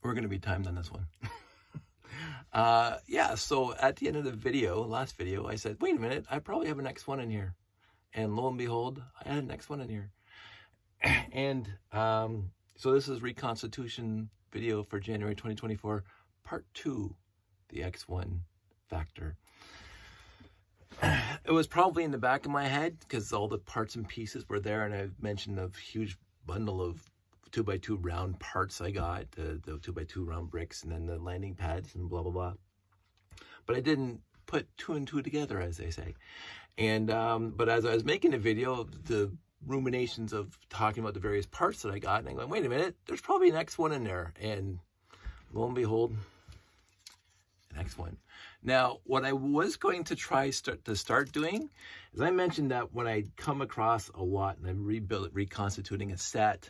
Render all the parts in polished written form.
We're going to be timed on this one. Yeah, so at the end of the video, last video, I said, wait a minute, I probably have an X1 in here. And lo and behold, I had an X1 in here. And so this is Reconstitution video for January 2024, part 2, the X1 factor. It was probably in the back of my head because all the parts and pieces were there, and I mentioned a huge bundle of 2x2 round parts I got, the 2x2 round bricks, and then the landing pads and blah, blah, blah. But I didn't put 2 and 2 together, as they say. And, but as I was making the video, the ruminations of talking about the various parts that I got, and I'm going, wait a minute, there's probably an X1 in there. And lo and behold, an X1. Now, what I was going to try to start doing is I mentioned that when I come across a lot and I'm reconstituting a set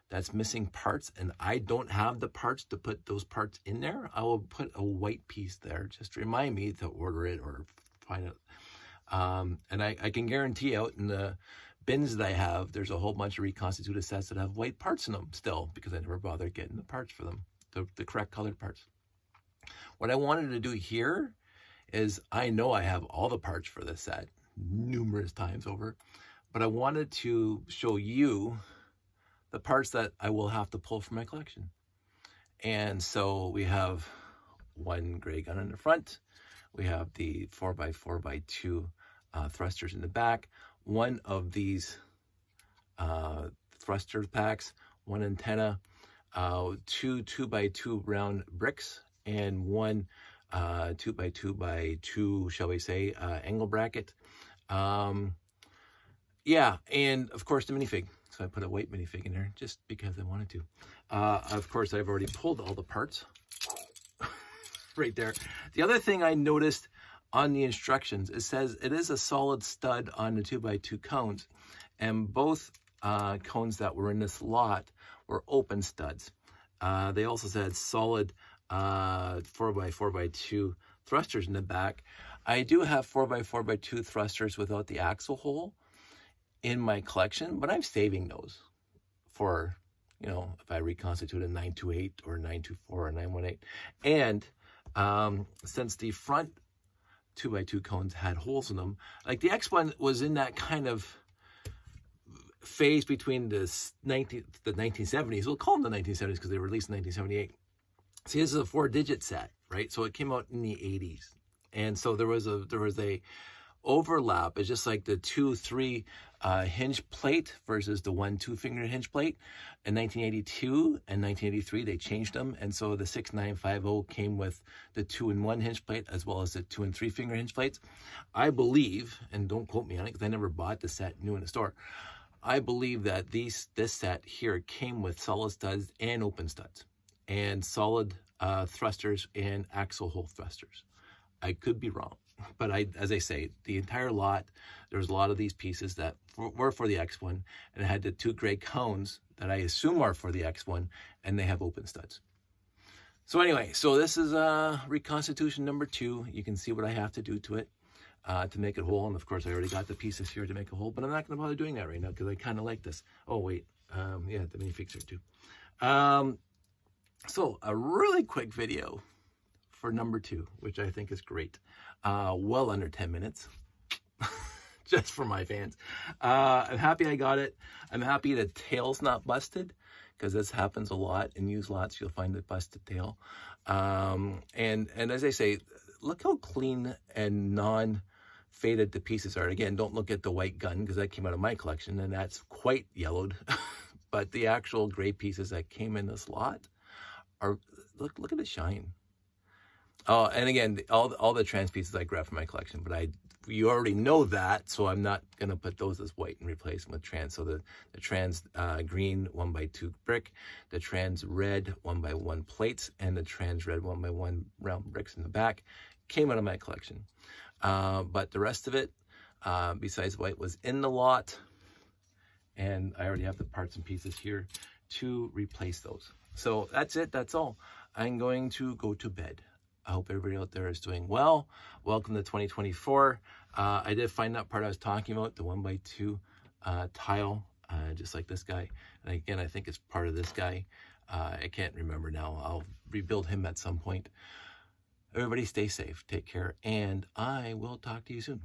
that's missing parts and I don't have the parts to put those parts in there, I will put a white piece there just to remind me to order it or find it. And I can guarantee out in the bins that I have, there's a whole bunch of reconstituted sets that have white parts in them still because I never bothered getting the parts for them, the correct colored parts. What I wanted to do here is I know I have all the parts for this set numerous times over, but I wanted to show you the parts that I will have to pull from my collection. And so we have one gray gun in the front. We have the 4x4x2 thrusters in the back. One of these thruster packs, one antenna, 2 2x2 round bricks, and one 2x2x2, shall we say, angle bracket. Yeah, and of course the minifig. So I put a white minifig in there just because I wanted to. Of course, I've already pulled all the parts right there. The other thing I noticed on the instructions, it says it is a solid stud on the 2x2 cones, and both cones that were in this lot were open studs. They also said solid 4x4x2 thrusters in the back. I do have 4x4x2 thrusters without the axle hole in my collection, but I'm saving those for, you know, if I reconstitute a 928 or 924 or 918. And since the front 2x2 cones had holes in them, like the X1 was in that kind of phase between the 1970s. We'll call them the 1970s because they were released in 1978. See, this is a 4-digit set, right? So it came out in the 80s. And so there was a overlap. It's just like the 2-3 hinge plate versus the 1-2 finger hinge plate. In 1982 and 1983, they changed them. And so the 6950 came with the 2-in-1 hinge plate as well as the 2-and-3 finger hinge plates. I believe, and don't quote me on it because I never bought the set new in the store, I believe that this set here came with solid studs and open studs and solid thrusters and axle hole thrusters. I could be wrong, but as I say, the entire lot, there's a lot of these pieces that were for the X1, and it had the 2 gray cones that I assume are for the X1, and they have open studs. So anyway, so this is reconstitution number 2. You can see what I have to do to it to make it whole, and of course I already got the pieces here to make a whole, but I'm not going to bother doing that right now because I kind of like this. Oh wait, yeah, the minifigs are too. So a really quick video for number 2, which I think is great. Well under 10 minutes, just for my fans. I'm happy I got it. I'm happy the tail's not busted, because this happens a lot in used lots. You'll find a busted tail. And as I say, look how clean and non-faded the pieces are. Again, don't look at the white gun, because that came out of my collection, and that's quite yellowed. But the actual gray pieces that came in this lot are, look at the shine. Oh, and again, all the trans pieces I grabbed from my collection, but you already know that, so I'm not going to put those as white and replace them with trans. So the trans green 1x2 brick, the trans red 1x1 plates, and the trans red 1x1 round bricks in the back came out of my collection. But the rest of it, besides white, was in the lot, and I already have the parts and pieces here to replace those. So that's it. That's all. I'm going to go to bed. I hope everybody out there is doing well. Welcome to 2024. I did find that part I was talking about, the 1x2 tile, just like this guy. And again, I think it's part of this guy. I can't remember now. I'll rebuild him at some point. Everybody stay safe, take care, and I will talk to you soon.